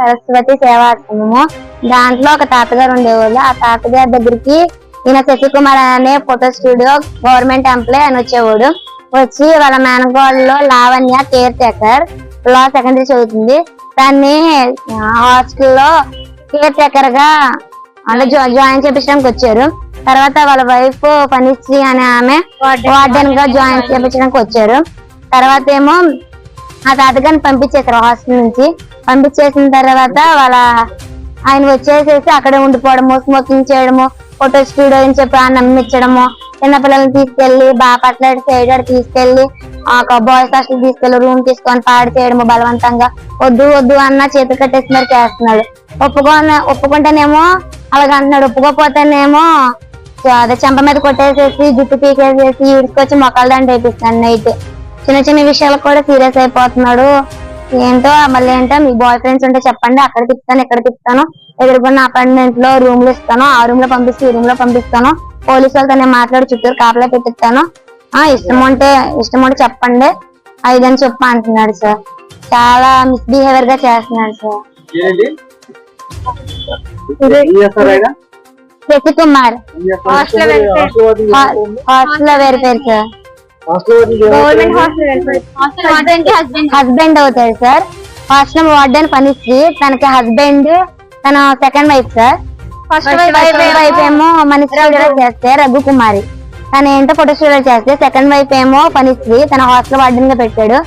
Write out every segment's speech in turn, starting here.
సరస్వతి సేవాశ్రమము. దాంట్లో ఒక తాతగారు ఉండేవాళ్ళు. ఆ తాతగారి దగ్గరికి ఈయన శశికుమార్ అనే ఫోటో స్టూడియో గవర్నమెంట్ ఎంప్లాయ్ అని వచ్చేవాడు. వచ్చి వాళ్ళ మేనగోడలో లావణ్య కేర్ టేకర్ లా సెకండరీ చదువుతుంది. దాన్ని హాస్టల్లో కేర్ టేకర్ గా అంటే జాయిన్ చేపించడానికి వచ్చారు. తర్వాత వాళ్ళ వైఫ్ పనిశ్రీ అనే ఆమె వార్డెన్ గా జాయిన్ చేపించడానికి వచ్చారు. తర్వాత ఏమో ఆ తాతగారిని పంపించేశారు హాస్టల్ నుంచి. పంపించేసిన తర్వాత ఆయన వచ్చేసేసి అక్కడే ఉండిపోవడము, స్మోకింగ్ చేయడము, ఫోటో స్టూడియో అని చెప్పి ఆయన నమ్మించడము, చిన్నపిల్లల్ని తీసుకెళ్లి బాపట్ల సైడ్ తీసుకెళ్లి బాయ్స్ హాస్టల్ తీసుకెళ్లి రూమ్ తీసుకొని పాడు చేయడము, బలవంతంగా వద్దు వద్దు అన్న చేతి కట్టేస్తున్నారు చేస్తున్నాడు. ఒప్పుకుంటేనేమో అలాగంటున్నాడు, ఒప్పుకోపోతేనేమో అదే చెంప మీద కొట్టేసేసి జుట్టు పీకేసేసి ఈడ్చుకొచ్చి మొక్కలు దండ వేపిస్తాను. నైట్ చిన్న చిన్న విషయాలకు కూడా సీరియస్ అయిపోతున్నాడు. ఏంటో మళ్ళీ ఏంటో మీ బాయ్ ఫ్రెండ్స్ ఉంటే చెప్పండి, అక్కడ తిప్పుతాను ఇక్కడ తిప్పుతాను, ఎదురుకున్న అపార్ట్మెంట్ లో రూమ్ లో ఇస్తాను, ఆ రూమ్ లో పంపిస్తే ఈ రూమ్ లో పంపిస్తాను, పోలీసు వాళ్ళతో నేను మాట్లాడి చుట్టూరు కాపలా పెట్టిస్తాను, ఇష్టం ఉంటే చెప్పండి ఐదని చెప్పి అంటున్నాడు సార్. చాలా మిస్బిహేవియర్ గా చేస్తున్నాడు సార్. శశికుమార్ హాస్టల్ వేరు పేరు సార్. హస్బెండ్ అవుతాడు సార్. హాస్టల్ వార్డెన్ పనిశ్రీ, తనకి హస్బెండ్ తన second wife sir. First wife ఏమో మనీశ్రీ చేస్తే రఘుకుమారి, తన ఏంటో ఫోటో స్టూడియో చేస్తే. సెకండ్ వైఫ్ ఏమో పనిశ్రీ, తన హాస్టల్ వార్డెన్ గా పెట్టాడు.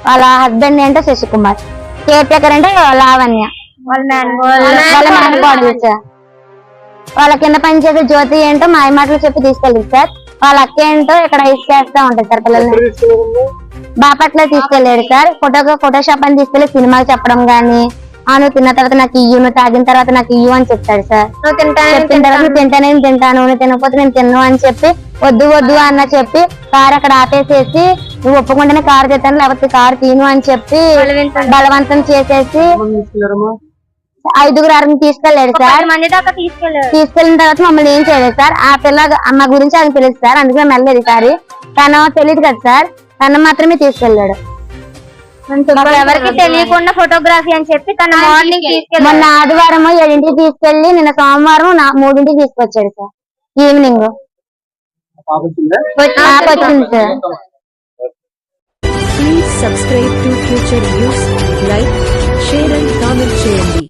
వాళ్ళ హస్బెండ్ ఏంటో శశికుమార్. కేర్ టేకర్ అంటే లావణ్య వాళ్ళ మేనకోడలు సార్. వాళ్ళ కింద పనిచేసే జ్యోతి ఏంటో మాయ మాటలు చెప్పి తీసుకెళ్ళింది సార్. వాళ్ళ అక్క ఏంటో ఇక్కడ ఐస్ చేస్తా ఉంటది సార్ పిల్లల్ని. బాపట్ల తీసుకెళ్లాడు సార్. ఫోటో షాప్ అని తీసుకెళ్లి సినిమాలు చెప్పడం గానీ, నువ్వు తిన్న తర్వాత నాకు ఇయ్యు, నువ్వు తాగిన తర్వాత నాకు ఇయ్యు అని చెప్తాడు సార్. చెప్పిన తర్వాత నువ్వు తింటానే తింటాను, నువ్వు తినకపోతే నేను తిన్ను అని చెప్పి వద్దు వద్దు అన్న చెప్పి కారు అక్కడ ఆపేసేసి నువ్వు ఒప్పుకుంటేనే కారు తెస్తాను లేకపోతే కారు తీను అని చెప్పి బలవంతం చేసేసి 5 తీసుకెళ్లాడు సార్. తీసుకెళ్లిన తర్వాత మమ్మల్ని ఏం చేయలేదు సార్. ఆ పిల్ల అమ్మ గురించి అది తెలుసు సార్, అందుకే మెల్లలేదు సారి. తను తెలియదు కదా సార్, తను మాత్రమే తీసుకెళ్లాడు. ఎవరికి తెలియకుండా ఫోటోగ్రఫీ అని చెప్పి తన మార్నింగ్ మొన్న ఆదివారం 7ంటికి తీసుకెళ్లి నిన్న సోమవారం 3ంటికి తీసుకొచ్చాడు సార్. ఈవినింగ్ వచ్చింది sir. Please subscribe to Future News, like, share and comment చేయండి.